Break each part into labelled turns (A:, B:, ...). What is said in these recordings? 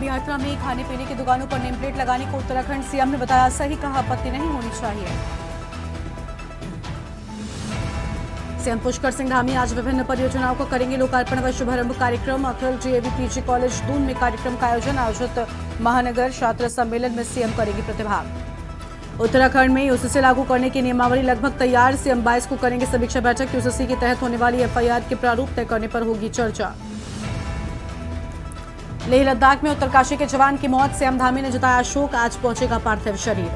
A: यात्रा में खाने पीने की दुकानों पर नेम प्लेट लगाने को उत्तराखंड सीएम ने बताया सही, कहा आपत्ति नहीं होनी चाहिए। सीएम पुष्कर सिंह धामी आज विभिन्न परियोजनाओं को करेंगे लोकार्पण व शुभारंभ कार्यक्रम। अखिल डीएवी पीजी कॉलेज दून में कार्यक्रम का आयोजित महानगर छात्र सम्मेलन में सीएम करेंगे प्रतिभाग। उत्तराखंड में यूसीसी लागू करने की नियमावली लगभग तैयार, सीएम 22 को करेंगे समीक्षा बैठक। यूसीसी के तहत होने वाली एफआईआर के प्रारूप तय करने पर होगी चर्चा। लेह लद्दाख में उत्तरकाशी के जवान की मौत, सीएम धामी ने जताया शोक, आज पहुंचेगा पार्थिव शरीर।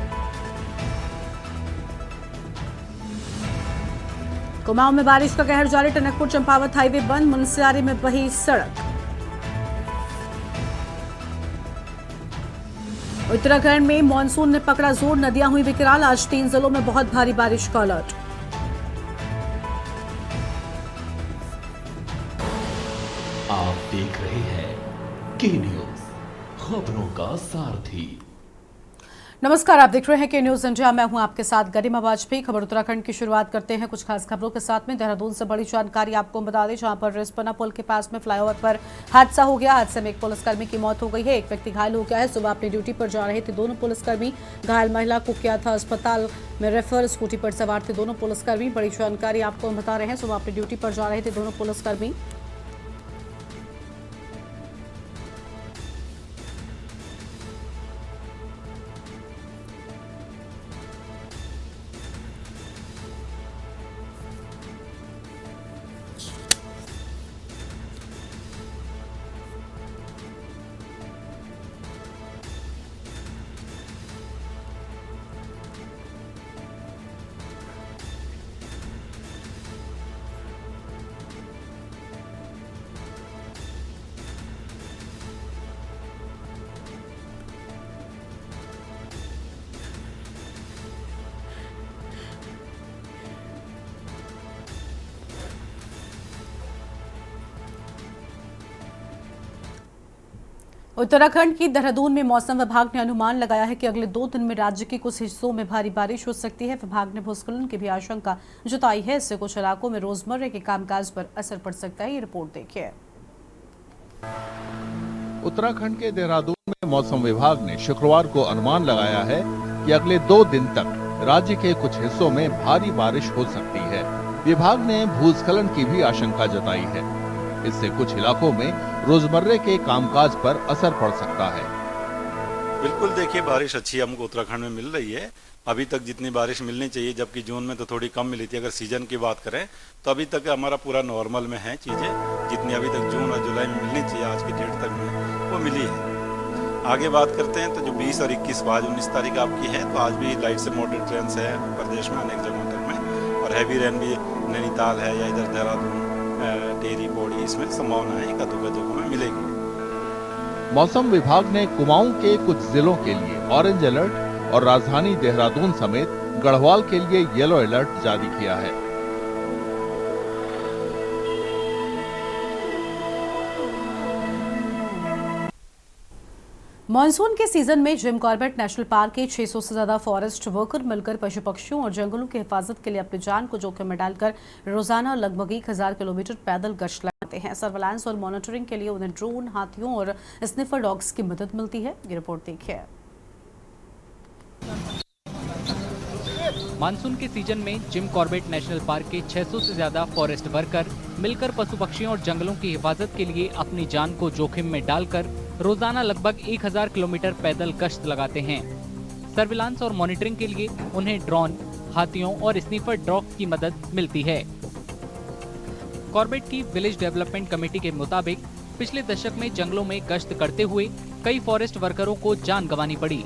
A: कुमाऊं में बारिश का कहर जारी, टनकपुर चंपावत हाईवे बंद, मुनस्यारी में बही सड़क। उत्तराखंड में मानसून ने पकड़ा जोर, नदियां हुई विकराल, आज 3 जिलों में बहुत भारी बारिश का अलर्ट।
B: आप देख रहे हैं के न्यूज, खबरों का सारथी।
A: नमस्कार, आप देख रहे हैं के न्यूज इंडिया। मैं हूं आपके साथ गरिमा वाजपेयी। खबर उत्तराखंड की शुरुआत करते हैं कुछ खास खबरों के साथ में। देहरादून से बड़ी जानकारी आपको बता दें, जहां पर रिस्पना पुल के पास में फ्लाईओवर पर हादसा हो गया। हादसे में एक पुलिसकर्मी की मौत हो गई है, एक व्यक्ति घायल हो गया है। सुबह अपनी ड्यूटी पर जा रहे थे दोनों पुलिसकर्मी, घायल महिला को किया था अस्पताल में रेफर। स्कूटी पर सवार थे दोनों पुलिसकर्मी। बड़ी जानकारी आपको हम बता रहे हैं, सुबह अपनी ड्यूटी पर जा रहे थे दोनों पुलिसकर्मी। उत्तराखंड की देहरादून में मौसम विभाग ने अनुमान लगाया है कि अगले 2 दिन में राज्य के कुछ हिस्सों में भारी बारिश हो सकती है। विभाग ने भूस्खलन की भी आशंका जताई है, इससे कुछ इलाकों में रोजमर्रा के कामकाज पर असर पड़ सकता है। ये रिपोर्ट देखिए।
C: उत्तराखंड के देहरादून में मौसम विभाग ने शुक्रवार को अनुमान लगाया है कि अगले 2 दिन तक राज्य के कुछ हिस्सों में भारी बारिश हो सकती है। विभाग ने भूस्खलन की भी आशंका जताई है, इससे कुछ इलाकों में रोजमर्रे के कामकाज पर असर पड़ सकता है।
D: बिल्कुल, देखिए बारिश अच्छी हमको उत्तराखंड में मिल रही है। अभी तक जितनी बारिश मिलनी चाहिए, जबकि जून में तो थोड़ी कम मिली थी। अगर सीजन की बात करें तो अभी तक हमारा पूरा नॉर्मल में है चीजें, जितनी अभी तक जून और जुलाई में मिलनी चाहिए आज की डेट तक में वो मिली है। आगे बात करते हैं तो जो 20 और 21 आज 19 तारीख आपकी है, तो आज भी लाइट से मॉडरेट ट्रेंड्स है प्रदेश में अनेक जगहों तक में, और हैवी रेन भी नैनीताल है या इधर देहरादून, टेरी, पौड़ी, इसमें संभावना है एक आध जगहों में मिलेगी।
C: मौसम विभाग ने कुमाऊं के कुछ जिलों के लिए ऑरेंज अलर्ट और राजधानी देहरादून समेत गढ़वाल के लिए येलो अलर्ट जारी किया है।
A: मानसून के सीजन में जिम कॉर्बेट नेशनल पार्क के 600 से ज्यादा फॉरेस्ट वर्कर मिलकर पशु पक्षियों और जंगलों की हिफाजत के लिए अपनी जान को जोखिम में डालकर रोजाना लगभग 1000 किलोमीटर पैदल गश्त लगाते हैं। सर्विलांस और मॉनिटरिंग के लिए उन्हें ड्रोन, हाथियों और स्निफर डॉग्स की मदद मिलती है। ये रिपोर्ट देखिए।
E: मानसून के सीजन में जिम कॉर्बेट नेशनल पार्क के 600 से ज्यादा फॉरेस्ट वर्कर मिलकर पशु पक्षियों और जंगलों की हिफाजत के लिए अपनी जान को जोखिम में डालकर रोजाना लगभग 1000 किलोमीटर पैदल गश्त लगाते हैं। सर्विलांस और मॉनिटरिंग के लिए उन्हें ड्रोन, हाथियों और स्नीफर डॉग्स की मदद मिलती है। कॉर्बेट की विलेज डेवलपमेंट कमेटी के मुताबिक पिछले दशक में जंगलों में गश्त करते हुए कई फॉरेस्ट वर्करों को जान गंवानी पड़ी।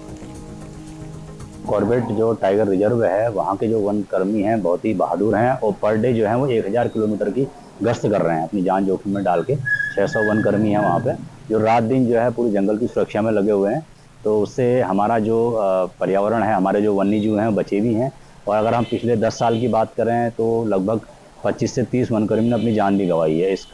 F: कॉर्बेट जो टाइगर रिजर्व है, वहाँ के जो वन कर्मी हैं बहुत ही बहादुर हैं और पर डे जो है वो 1000 किलोमीटर की गश्त कर रहे हैं अपनी जान जोखिम में डाल के। 600 वन कर्मी हैं वहाँ पे जो रात दिन जो है पूरी जंगल की सुरक्षा में लगे हुए हैं। तो उससे हमारा जो पर्यावरण है, हमारे जो वन्य जीव हैं बचे भी हैं। और अगर हम पिछले 10 साल की बात करें तो लगभग 25 से 30 वनकर्मी ने अपनी जान भी गंवाई है इस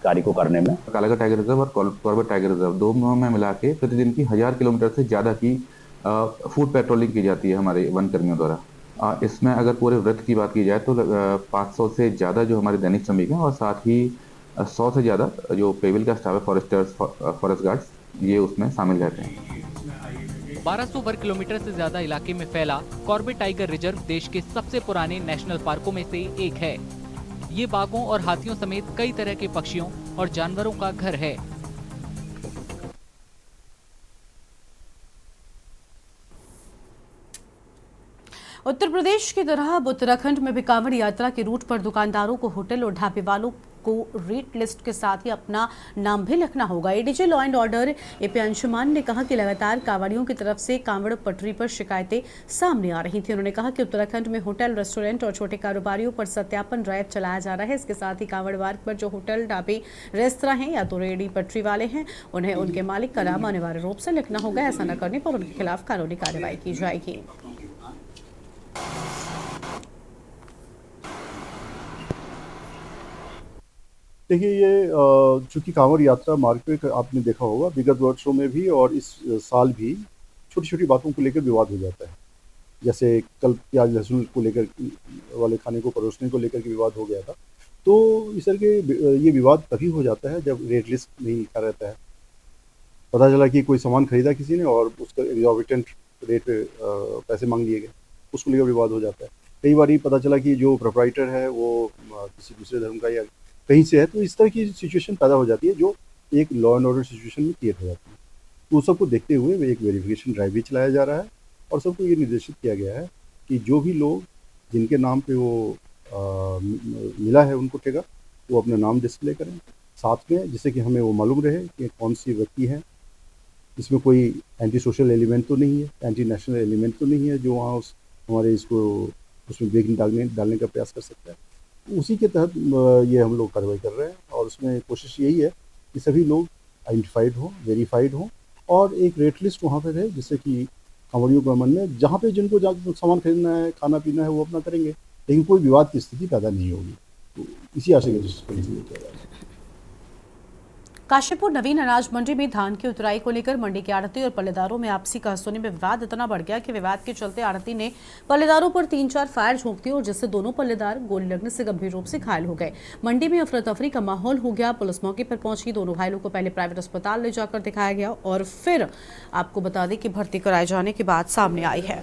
F: कार्य को करने में।
G: कालाघाट टाइगर रिजर्व और कॉर्बेट टाइगर रिजर्व दोनों में मिला के प्रतिदिन की 1000 किलोमीटर से ज़्यादा की फूड पेट्रोलिंग की जाती है हमारे वन कर्मियों द्वारा। इसमें अगर पूरे वृत्त की बात की जाए तो 500 से ज़्यादा जो हमारे दैनिक श्रमिक हैं और साथ ही 100 से ज़्यादा जो पेविल का स्टाफ है, फॉरेस्टर्स, फॉरेस्ट गार्ड्स, ये उसमें शामिल रहते हैं।
E: 1200 वर्ग किलोमीटर से ज्यादा इलाके में फैला कॉर्बेट टाइगर रिजर्व देश के सबसे पुराने नेशनल पार्कों में से एक है। ये बाघों और हाथियों समेत कई तरह के पक्षियों और जानवरों का घर है।
A: उत्तर प्रदेश की तरह अब उत्तराखंड में भी कांवड़ यात्रा के रूट पर दुकानदारों को होटल और ढाबे वालों को रेट लिस्ट के साथ ही अपना नाम भी लिखना होगा। ADG law and order AP Anshuman ने कहा कि लगातार कांवड़ियों की तरफ से कांवड़ पटरी पर शिकायतें सामने आ रही थी। उन्होंने कहा कि उत्तराखंड में होटल, रेस्टोरेंट और छोटे कारोबारियों पर सत्यापन ड्राइव चलाया जा रहा है। इसके साथ ही कांवड़ मार्ग पर जो होटल, ढाबे, रेस्तरां हैं या तो रेडी पटरी वाले हैं, उन्हें उनके मालिक का नाम अनिवार्य रूप से लिखना होगा। ऐसा न करने पर उनके खिलाफ कानूनी कार्रवाई की जाएगी।
H: देखिए, ये चूंकि कांवड़ यात्रा मार्ग पे आपने देखा होगा विगत वर्षों में भी और इस साल भी छोटी छोटी बातों को लेकर विवाद हो जाता है। जैसे कल प्याज लहसुन को लेकर वाले खाने को परोसने को लेकर के विवाद हो गया था। तो इस तरह के ये विवाद तभी हो जाता है जब रेट लिस्ट नहीं लिखा रहता है। पता चला कि कोई सामान खरीदा किसी ने और उसका एग्जॉर्बिटेंट रेट पे पैसे मांग लिए गए, उसको लेकर विवाद हो जाता है। कई बार ये पता चला कि जो प्रोप्राइटर है वो किसी दूसरे धर्म का या कहीं से है, तो इस तरह की सिचुएशन पैदा हो जाती है जो एक लॉ एंड ऑर्डर सिचुएशन में क्रिएट हो जाती है। तो सबको देखते हुए एक वेरिफिकेशन ड्राइव भी चलाया जा रहा है और सबको ये निर्देशित किया गया है कि जो भी लोग जिनके नाम पे वो मिला है उनको ठेका, वो अपना नाम डिस्प्ले करें साथ में, जिससे कि हमें वो मालूम रहे कि कौन सी व्यक्ति है। इसमें कोई एंटी सोशल एलिमेंट तो नहीं है, एंटी नेशनल एलिमेंट तो नहीं है जो वहाँ हमारे इसको उसमें ब्रेक डालने का प्रयास कर सकता है। उसी के तहत ये हम लोग कार्रवाई कर रहे हैं और उसमें कोशिश यही है कि सभी लोग आइडेंटिफाइड हों, वेरीफाइड हों और एक रेट लिस्ट वहाँ पे रहे, जिससे कि कांवड़ियों के मन में जहाँ पे जिनको सामान खरीदना है, खाना पीना है, वो अपना करेंगे, लेकिन कोई विवाद की स्थिति पैदा नहीं होगी। तो इसी आशय के दृष्टिकोण से किया जा रहा है।
A: काशीपुर नवीन अनाज मंडी में धान की उतराई को लेकर मंडी के आड़ती और पल्लेदारों में आपसी कहासुनी में विवाद इतना बढ़ गया कि विवाद के चलते आड़ती ने पल्लेदारों पर 3-4 फायर झोंक दिए और जिससे दोनों पल्लेदार गोली लगने से गंभीर रूप से घायल हो गए। मंडी में अफरा तफरी का माहौल हो गया। पुलिस मौके पर पहुंची। दोनों घायलों को पहले प्राइवेट अस्पताल ले जाकर दिखाया गया और फिर आपको बता दें कि भर्ती कराए जाने की बात सामने आई है।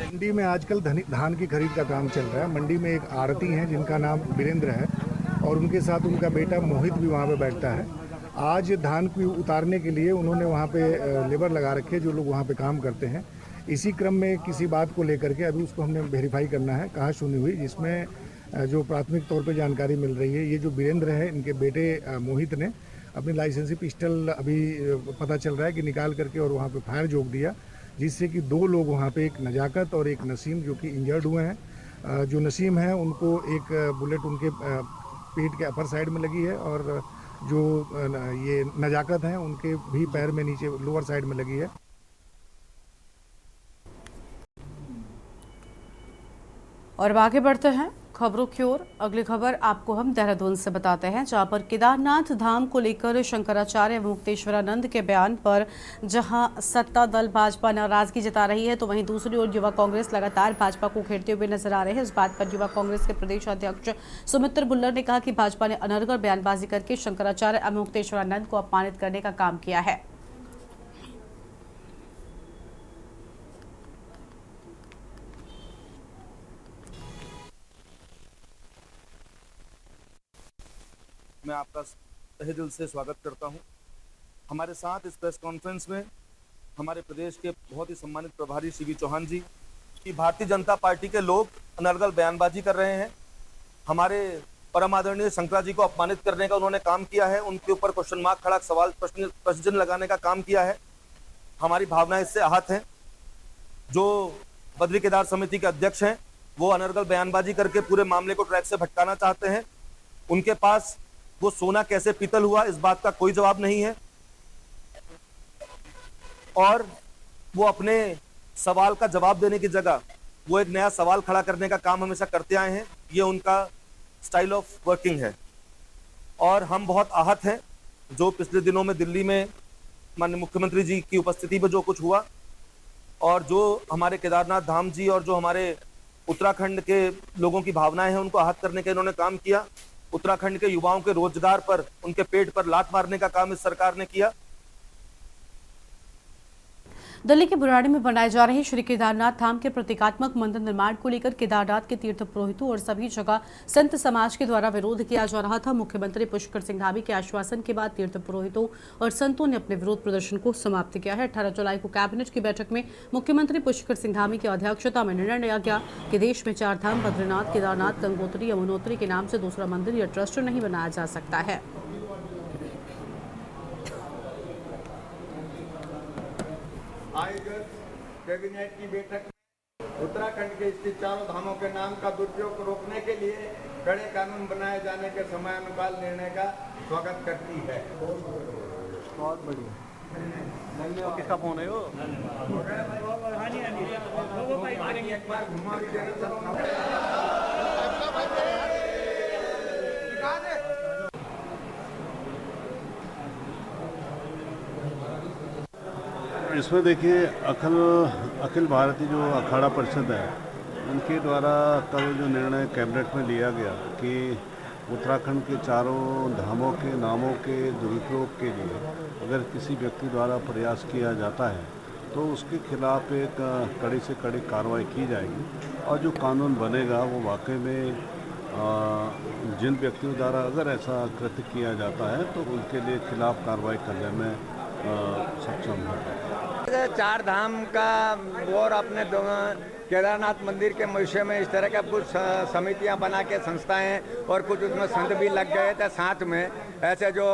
I: मंडी में आजकल धान की खरीद का काम चल रहा है। मंडी में एक आरती हैं जिनका नाम वीरेंद्र है और उनके साथ उनका बेटा मोहित भी वहाँ पे बैठता है। आज धान को उतारने के लिए उन्होंने वहाँ पे लेबर लगा रखे जो लोग वहाँ पे काम करते हैं। इसी क्रम में किसी बात को लेकर के अभी उसको हमने वेरीफाई करना है, कहाँ सुनी हुई, जिसमें जो प्राथमिक तौर पर जानकारी मिल रही है, ये जो वीरेंद्र है इनके बेटे मोहित ने अपनी लाइसेंसी पिस्टल अभी पता चल रहा है कि निकाल करके और वहाँ पर फायर झोंक दिया, जिससे कि 2 लोग वहाँ पे, एक नजाकत और एक नसीम, जो कि इंजर्ड हुए हैं। जो नसीम है उनको एक बुलेट उनके पेट के अपर साइड में लगी है और जो ये नजाकत हैं उनके भी पैर में नीचे लोअर साइड में लगी है।
A: और अब आगे बढ़ते हैं खबरों की ओर। अगली खबर आपको हम देहरादून से बताते हैं, जहां पर केदारनाथ धाम को लेकर शंकराचार्य मुक्तेश्वरानंद के बयान पर जहां सत्ता दल भाजपा नाराजगी जता रही है, तो वहीं दूसरी ओर युवा कांग्रेस लगातार भाजपा को घेरते हुए नजर आ रहे हैं। इस बात पर युवा कांग्रेस के प्रदेश अध्यक्ष सुमित्र बुल्लर ने कहा कि भाजपा ने अनर्गल बयानबाजी करके शंकराचार्य मुक्तेश्वरानंद को अपमानित करने का काम किया है।
J: मैं आपका तहे दिल से स्वागत करता हूं। हमारे साथ इस प्रेस कॉन्फ्रेंस में हमारे प्रदेश के बहुत ही सम्मानित प्रभारी सीवी चौहान जी कि भारतीय जनता पार्टी के लोग अनर्गल बयानबाजी कर रहे हैं, हमारे परम आदरणीय शंकरा जी को अपमानित करने का उन्होंने काम किया है, उनके ऊपर क्वेश्चन मार्क खड़ा सवाल प्रश्न लगाने का काम किया है। हमारी भावनाएं इससे आहत हैं। जो बद्री केदार समिति के अध्यक्ष हैं वो अनर्गल बयानबाजी करके पूरे मामले को ट्रैक से भटकाना चाहते हैं। उनके पास वो सोना कैसे पीतल हुआ इस बात का कोई जवाब नहीं है और वो अपने सवाल का जवाब देने की जगह वो एक नया सवाल खड़ा करने का काम हमेशा करते आए हैं। ये उनका स्टाइल ऑफ वर्किंग है और हम बहुत आहत हैं जो पिछले दिनों में दिल्ली में माननीय मुख्यमंत्री जी की उपस्थिति में जो कुछ हुआ और जो हमारे केदारनाथ धाम जी और जो हमारे उत्तराखंड के लोगों की भावनाएं हैं उनको आहत करने का इन्होंने काम किया। उत्तराखंड के युवाओं के रोजगार पर, उनके पेट पर लात मारने का काम इस सरकार ने किया।
A: दिल्ली के बुराड़ी में बनाए जा रहे श्री केदारनाथ धाम के प्रतीकात्मक मंदिर निर्माण को लेकर केदारनाथ के तीर्थ पुरोहितों और सभी जगह संत समाज के द्वारा विरोध किया जा रहा था। मुख्यमंत्री पुष्कर सिंह धामी के आश्वासन के बाद तीर्थ पुरोहितों और संतों ने अपने विरोध प्रदर्शन को समाप्त किया है। 18 जुलाई को कैबिनेट की बैठक में मुख्यमंत्री पुष्कर सिंह धामी की अध्यक्षता में निर्णय लिया गया कि देश में 4 धाम बद्रीनाथ, केदारनाथ, गंगोत्री, यमुनोत्री के नाम से दूसरा मंदिर या ट्रस्ट नहीं बनाया जा सकता है।
K: कैबिनेट की बैठक में उत्तराखंड के स्थित 4 धामों के नाम का दुरुपयोग रोकने के लिए कड़े कानून बनाए जाने के समयानुकाल निर्णय का स्वागत करती है। बहुत बढ़िया। किसका फोन है वो? एक बार घुमा
L: इसमें देखिए अखिल भारतीय जो अखाड़ा परिषद है उनके द्वारा कल जो निर्णय कैबिनेट में लिया गया कि उत्तराखंड के 4 धामों के नामों के दुरुपयोग के लिए अगर किसी व्यक्ति द्वारा प्रयास किया जाता है तो उसके खिलाफ एक कड़ी से कड़ी कार्रवाई की जाएगी और जो कानून बनेगा वो वाकई में जिन व्यक्तियों द्वारा अगर ऐसा कृत्य किया जाता है तो उनके लिए खिलाफ कार्रवाई करने में सक्षम होगा।
K: 4 धाम का और अपने केदारनाथ मंदिर के विषय में इस तरह का कुछ समितियां बना के संस्थाएं और कुछ उसमें संत भी लग गए थे साथ में। ऐसे जो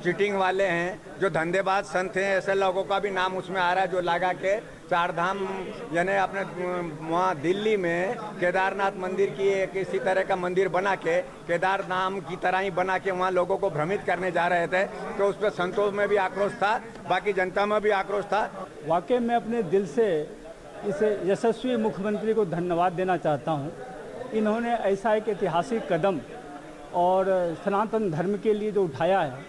K: चीटिंग वाले हैं, जो धंधेबाज संत हैं, ऐसे लोगों का भी नाम उसमें आ रहा है जो लगा के 4 धाम यानी अपने वहाँ दिल्ली में केदारनाथ मंदिर की एक इसी तरह का मंदिर बना के केदार धाम की तरह ही बना के वहाँ लोगों को भ्रमित करने जा रहे थे। तो उस पर संतों में भी आक्रोश था, बाकी जनता में भी आक्रोश था।
M: वाकई में अपने दिल से इस यशस्वी मुख्यमंत्री को धन्यवाद देना चाहता हूँ। इन्होंने ऐसा एक ऐतिहासिक कदम और सनातन धर्म के लिए जो उठाया है,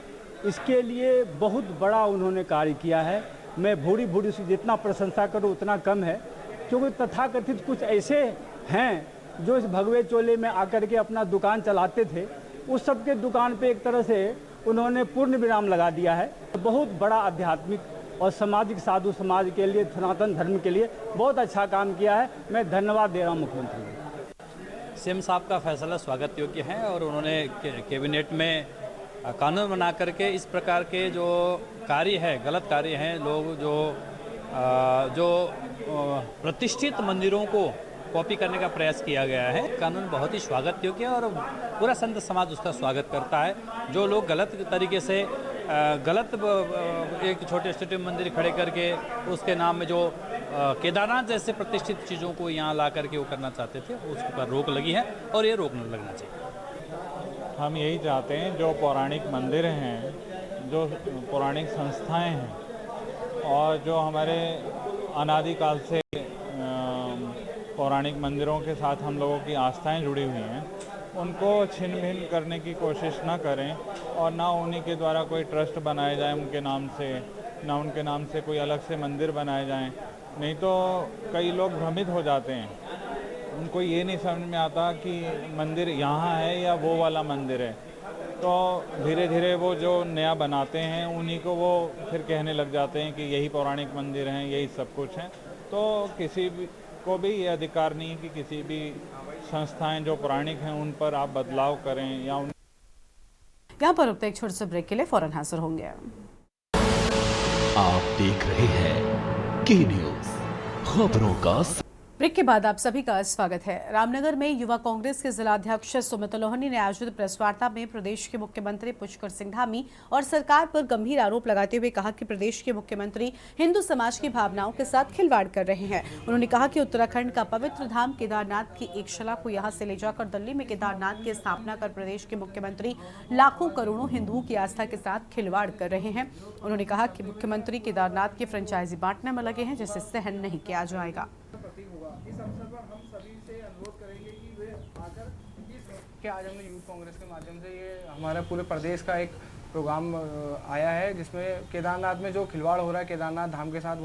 M: इसके लिए बहुत बड़ा उन्होंने कार्य किया है। मैं भूरी से जितना प्रशंसा करूं उतना कम है, क्योंकि तथाकथित कुछ ऐसे हैं जो इस भगवे चोले में आकर के अपना दुकान चलाते थे, उस सब के दुकान पे एक तरह से उन्होंने पूर्ण विराम लगा दिया है। बहुत बड़ा आध्यात्मिक और सामाजिक साधु समाज के लिए, सनातन धर्म के लिए बहुत अच्छा काम किया है। मैं धन्यवाद दे रहा हूँ मुख्यमंत्री को।
N: सीएम साहब का फैसला स्वागत योग्य है और उन्होंने कैबिनेट में कानून बना करके इस प्रकार के जो कार्य है, गलत कार्य हैं, लोग जो प्रतिष्ठित मंदिरों को कॉपी करने का प्रयास किया गया है, कानून बहुत ही स्वागत योग्य है और पूरा संत समाज उसका स्वागत करता है। जो लोग गलत तरीके से गलत एक छोटे मंदिर खड़े करके उसके नाम में जो केदारनाथ जैसे प्रतिष्ठित चीज़ों को यहाँ ला करके वो करना चाहते थे, उस पर रोक लगी है और ये रोक नहीं लगना चाहिए।
O: हम यही चाहते हैं जो पौराणिक मंदिर हैं, जो पौराणिक संस्थाएं हैं और जो हमारे अनादिकाल से पौराणिक मंदिरों के साथ हम लोगों की आस्थाएं जुड़ी हुई हैं, उनको छिन्न भिन्न करने की कोशिश ना करें और ना उन्हीं के द्वारा कोई ट्रस्ट बनाए जाए उनके नाम से, ना उनके नाम से कोई अलग से मंदिर बनाए जाएं। नहीं तो कई लोग भ्रमित हो जाते हैं, उनको ये नहीं समझ में आता कि मंदिर यहाँ है या वो वाला मंदिर है। तो धीरे धीरे वो जो नया बनाते हैं उन्हीं को वो फिर कहने लग जाते हैं कि यही पौराणिक मंदिर हैं, यही सब कुछ है। तो किसी को भी ये अधिकार नहीं कि किसी भी संस्थाएं जो पौराणिक हैं उन पर आप बदलाव करें या उन।
A: यहाँ पर अब एक छोटे से ब्रेक के लिए फौरन हाजिर होंगे।
B: आप देख रहे हैं के न्यूज़, खबरों का।
A: ब्रेक के बाद आप सभी का स्वागत है। रामनगर में युवा कांग्रेस के जिलाध्यक्ष सुमित लोहनी ने आयोजित प्रेस वार्ता में प्रदेश के मुख्यमंत्री पुष्कर सिंह धामी और सरकार पर गंभीर आरोप लगाते हुए कहा कि प्रदेश के मुख्यमंत्री हिंदू समाज की भावनाओं के साथ खिलवाड़ कर रहे हैं। उन्होंने कहा कि उत्तराखंड का पवित्र धाम केदारनाथ की एक शिला को यहां से ले जाकर दिल्ली में केदारनाथ की स्थापना कर प्रदेश के मुख्यमंत्री लाखों करोड़ों हिंदुओं की आस्था के साथ खिलवाड़ कर रहे हैं। उन्होंने कहा कि मुख्यमंत्री केदारनाथ की फ्रेंचाइजी बांटने में लगे हैं, जिसे सहन नहीं किया जाएगा।
P: हम सभी से अनुरोध करेंगे कि वे आकर कि आज हमने यूथ कांग्रेस के माध्यम से ये हमारा पूरे प्रदेश का एक प्रोग्राम आया है, जिसमें केदारनाथ में जो खिलवाड़ हो रहा है केदारनाथ धाम के साथ,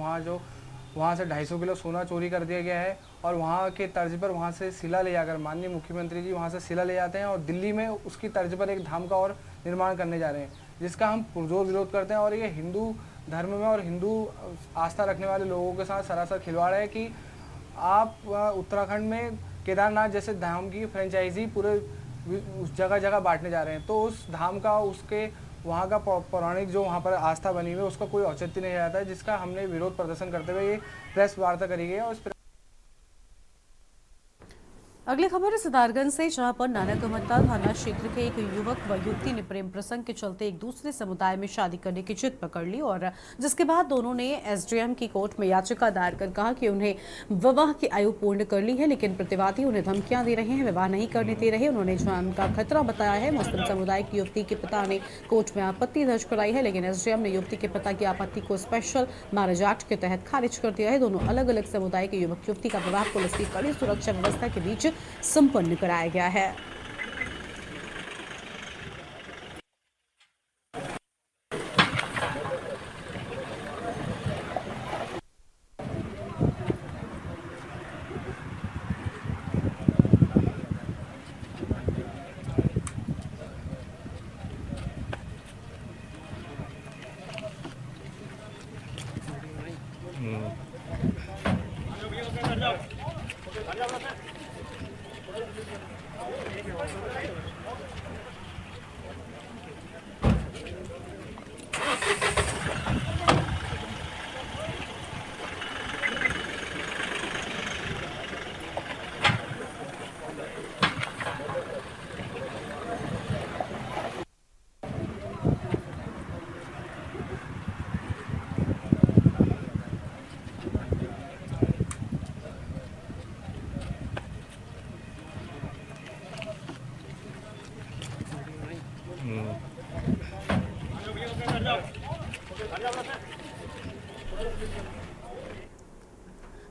P: वहाँ से 250 किलो सोना चोरी कर दिया गया है और वहाँ के तर्ज पर वहाँ से शिला ले जाकर माननीय मुख्यमंत्री जी वहाँ से शिला ले जाते हैं और दिल्ली में उसकी तर्ज पर एक धाम का और निर्माण करने जा रहे हैं, जिसका हम पुरजोर विरोध करते हैं। और ये हिंदू धर्म में और हिंदू आस्था रखने वाले लोगों के साथ सरासर खिलवाड़ है कि आप उत्तराखंड में केदारनाथ जैसे धाम की फ्रेंचाइजी पूरे उस जगह जगह बांटने जा रहे हैं, तो उस धाम का उसके वहाँ का पौराणिक जो वहाँ पर आस्था बनी हुई है उसका कोई औचित्य नहीं रहता है, जिसका हमने विरोध प्रदर्शन करते हुए ये प्रेस वार्ता करी गई है। और
A: अगली खबर है सितारगंज से, जहां पर नानकमत्ता थाना क्षेत्र के एक युवक व युवती ने प्रेम प्रसंग के चलते एक दूसरे समुदाय में शादी करने की जिद पकड़ ली और जिसके बाद दोनों ने एसडीएम की कोर्ट में याचिका दायर कर कहा कि उन्हें विवाह की आयु पूर्ण कर ली है, लेकिन प्रतिवादी उन्हें धमकियां दे रहे हैं, विवाह नहीं करने दे रहे। उन्होंने जान का खतरा बताया है। मुस्लिम समुदाय की युवती के पिता ने कोर्ट में आपत्ति दर्ज कराई है, लेकिन एसडीएम ने युवती के पिता की आपत्ति को स्पेशल मैरिज एक्ट के तहत खारिज कर दिया है। दोनों अलग अलग समुदाय के युवक युवती का विवाह पुलिस की कड़ी सुरक्षा व्यवस्था के बीच संपन्न कराया गया है।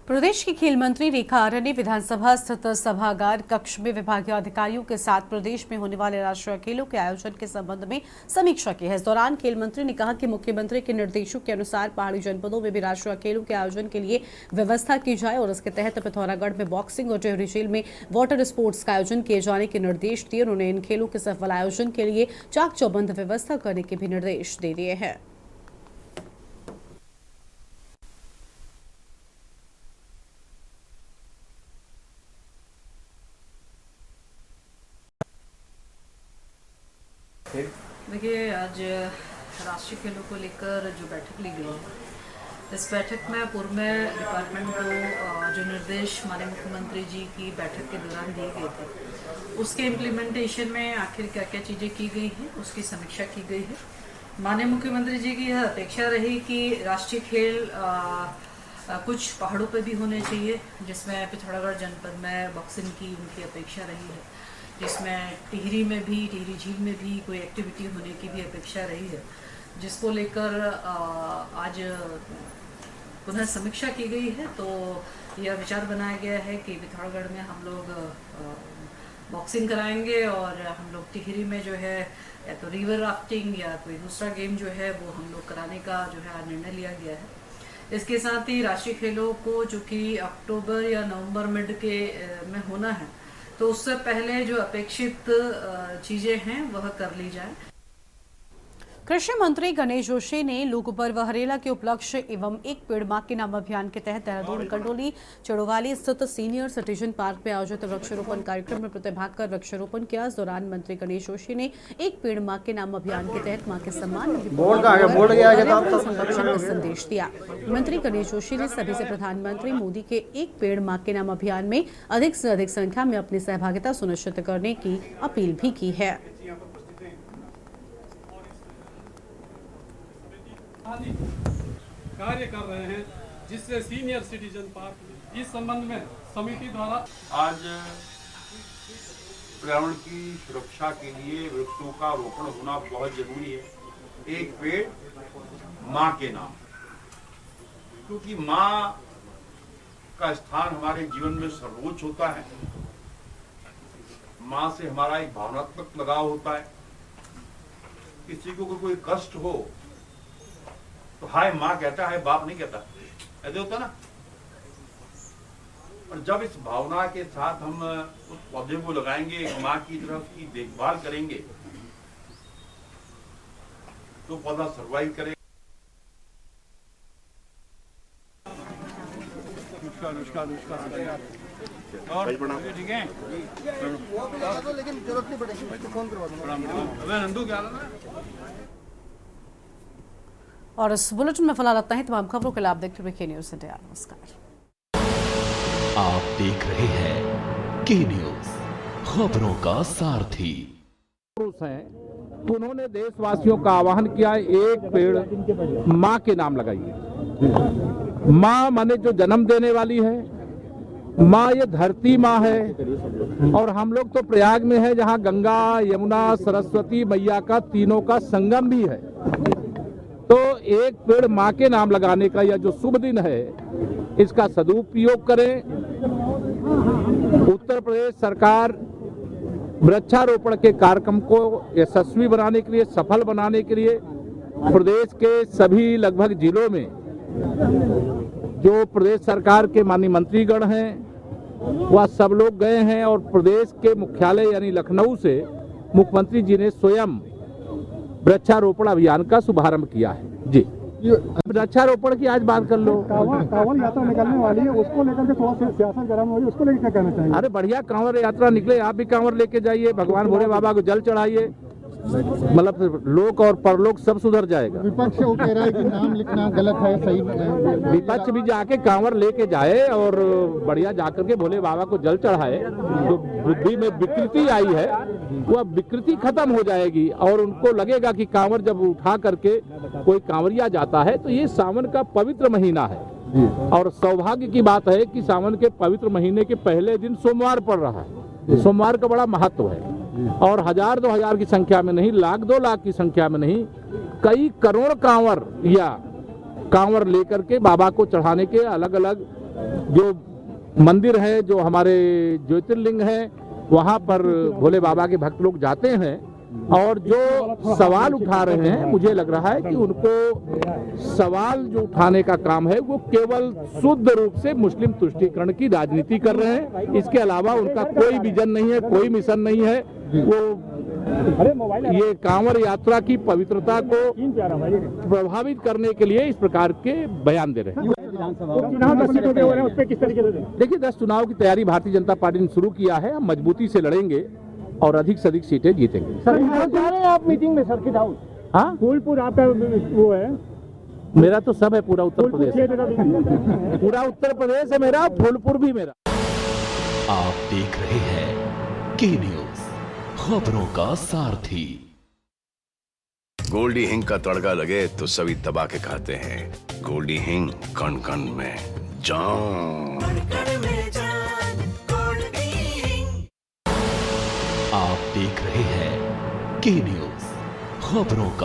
A: प्रदेश की खेल मंत्री रेखा आर्य ने विधानसभा स्थित सभागार कक्ष में विभागीय अधिकारियों के साथ प्रदेश में होने वाले राष्ट्रीय खेलों के आयोजन के संबंध में समीक्षा की है। इस दौरान खेल मंत्री ने कहा कि मुख्यमंत्री के निर्देशों के अनुसार पहाड़ी जनपदों में भी राष्ट्रीय खेलों के आयोजन के लिए व्यवस्था की जाए और इसके तहत पिथौरागढ़ में बॉक्सिंग और टिहरी झील में वाटर स्पोर्ट्स का आयोजन किए जाने के निर्देश दिए। उन्होंने इन खेलों के सफल आयोजन के लिए चाक चौबंद व्यवस्था करने के भी निर्देश दे दिए हैं।
Q: देखिए, आज राष्ट्रीय खेलों को लेकर जो बैठक ली गई है, इस बैठक में पूर्व में डिपार्टमेंट को जो निर्देश माननीय मुख्यमंत्री जी की बैठक के दौरान दिए गए थे, उसके इम्प्लीमेंटेशन में आखिर क्या क्या चीज़ें की गई हैं उसकी समीक्षा की गई है। माननीय मुख्यमंत्री जी की यह अपेक्षा रही कि राष्ट्रीय खेल कुछ पहाड़ों पर भी होने चाहिए, जिसमें पिथौरागढ़ जनपद में बॉक्सिंग की उनकी अपेक्षा रही है, जिसमें टिहरी में भी, टिहरी झील में भी कोई एक्टिविटी होने की भी अपेक्षा रही है, जिसको लेकर आज पुनः समीक्षा की गई है। तो यह विचार बनाया गया है कि पिथौरागढ़ में हम लोग बॉक्सिंग कराएंगे और हम लोग टिहरी में जो है या तो रिवर राफ्टिंग या कोई दूसरा गेम जो है वो हम लोग कराने का जो है निर्णय लिया गया है। इसके साथ ही राष्ट्रीय खेलों को जो कि अक्टूबर या नवंबर मिड के में होना है, तो उससे पहले जो अपेक्षित चीजें हैं वह कर ली जाए।
A: कृषि मंत्री गणेश जोशी ने लोक पर्व हरेला के उपलक्ष्य एवं एक पेड़ मां के नाम अभियान के तहत देहरादून कंडोली चड़ोवाली स्थित सीनियर सिटीजन पार्क में आयोजित वृक्षारोपण कार्यक्रम में प्रतिभाग कर वृक्षारोपण किया। इस दौरान मंत्री गणेश जोशी ने एक पेड़ मां के नाम अभियान के तहत मां के सम्मान में संरक्षण का संदेश दिया। मंत्री गणेश जोशी ने सभी से प्रधानमंत्री मोदी के एक पेड़ मां के नाम अभियान में अधिक से अधिक संख्या में अपनी सहभागिता सुनिश्चित करने की अपील भी की है।
R: कार्य कर रहे हैं, जिससे सीनियर सिटीजन पार्क इस संबंध में समिति द्वारा
S: आज पर्यावरण की सुरक्षा के लिए वृक्षों का रोपण होना बहुत जरूरी है। एक पेड़ माँ के नाम, क्योंकि माँ का स्थान हमारे जीवन में सर्वोच्च होता है। माँ से हमारा एक भावनात्मक लगाव होता है। किसी को कोई कष्ट हो तो हाय माँ कहता है, बाप नहीं कहता, ऐसे होता ना। और जब इस भावना के साथ हम उस पौधे को लगाएंगे, एक माँ की तरफ की देखभाल करेंगे, तो पौधा सर्वाइव करेगा।
R: और ठीक है,
T: लेकिन जरूरत नहीं पड़ेगी, मैं फोन करवा दूंगा।
R: नंदू क्या हाल है?
A: और इस बुलेटिन में फिलहाल इतना ही। तमाम खबरों के लिए आप देखते रहिए न्यूज़ इंडिया। नमस्कार।
B: आप देख रहे हैं के न्यूज़, खबरों का सारथी।
U: उन्होंने देशवासियों का आह्वान किया, एक पेड़ माँ के नाम लगाइए। माँ माने जो जन्म देने वाली है, माँ ये धरती माँ है। और हम लोग तो प्रयाग में है, जहाँ गंगा, यमुना, सरस्वती मैया का तीनों का संगम भी है। तो एक पेड़ माँ के नाम लगाने का यह जो शुभ दिन है, इसका सदुपयोग करें। उत्तर प्रदेश सरकार वृक्षारोपण के कार्यक्रम को यशस्वी बनाने के लिए, सफल बनाने के लिए प्रदेश के सभी लगभग जिलों में जो प्रदेश सरकार के माननीय मंत्रीगण हैं, वह सब लोग गए हैं। और प्रदेश के मुख्यालय यानी लखनऊ से मुख्यमंत्री जी ने स्वयं वृक्षारोपण अभियान का शुभारंभ किया है। जी, वृक्षारोपण की आज बात कर लो।
V: कांवड़ यात्रा निकलने वाली है, उसको लेकर के थोड़ा सा सियासत गर्म हो रही है, उसको लेकर क्या कहना चाहिए?
U: अरे बढ़िया, कांवड़ यात्रा निकले, आप भी कांवड़ लेके जाइए, भगवान भोले बाबा को जल चढ़ाइए, मतलब लोक और परलोक सब सुधर जाएगा।
V: विपक्ष वो कह रहा है कि नाम लिखना गलत है, सही नहीं।
U: विपक्ष भी जाके कांवड़ लेके जाए और बढ़िया जाकर के भोले बाबा को जल चढ़ाए। जो बुद्धि में विकृति आई है, वह विकृति खत्म हो जाएगी और उनको लगेगा कि कांवड़ जब उठा करके कोई कांवड़िया जाता है तो ये सावन का पवित्र महीना है। और सौभाग्य की बात है कि सावन के पवित्र महीने के पहले दिन सोमवार पड़ रहा है। सोमवार का बड़ा महत्व है और 1000-2000 की संख्या में नहीं, लाख 2 लाख की संख्या में नहीं, कई करोड़ कांवर या कांवर लेकर के बाबा को चढ़ाने के अलग अलग जो मंदिर है, जो हमारे ज्योतिर्लिंग है, वहाँ पर भोले बाबा के भक्त लोग जाते हैं। और जो सवाल उठा रहे हैं, मुझे लग रहा है कि उनको सवाल जो उठाने का काम है वो केवल शुद्ध रूप से मुस्लिम तुष्टीकरण की राजनीति कर रहे हैं। इसके अलावा उनका कोई विजन नहीं है, कोई मिशन नहीं है। वो ये कांवड़ यात्रा की पवित्रता को प्रभावित करने के लिए इस प्रकार के बयान दे रहे हैं। देखिए, 10 चुनाव की तैयारी भारतीय जनता पार्टी ने शुरू किया है। हम मजबूती से लड़ेंगे और अधिक से अधिक सीटें जीतेंगे।
V: सर, जा रहे हैं आप मीटिंग में सर्किट हाउस?
U: हाँ,
V: फूलपुर आपका वो है?
U: मेरा तो सब है, पूरा उत्तर प्रदेश है। पूरा उत्तर प्रदेश है मेरा, फूलपुर भी मेरा।
B: आप देख रहे हैं के न्यूज़, खबरों का सारथी।
W: गोल्डी हिंग का तड़का लगे तो सभी दबा के खाते हैं। गोल्डी हिंग, कण कण में जान।
B: आप देख रहे हैं के न्यूज़, खबरों का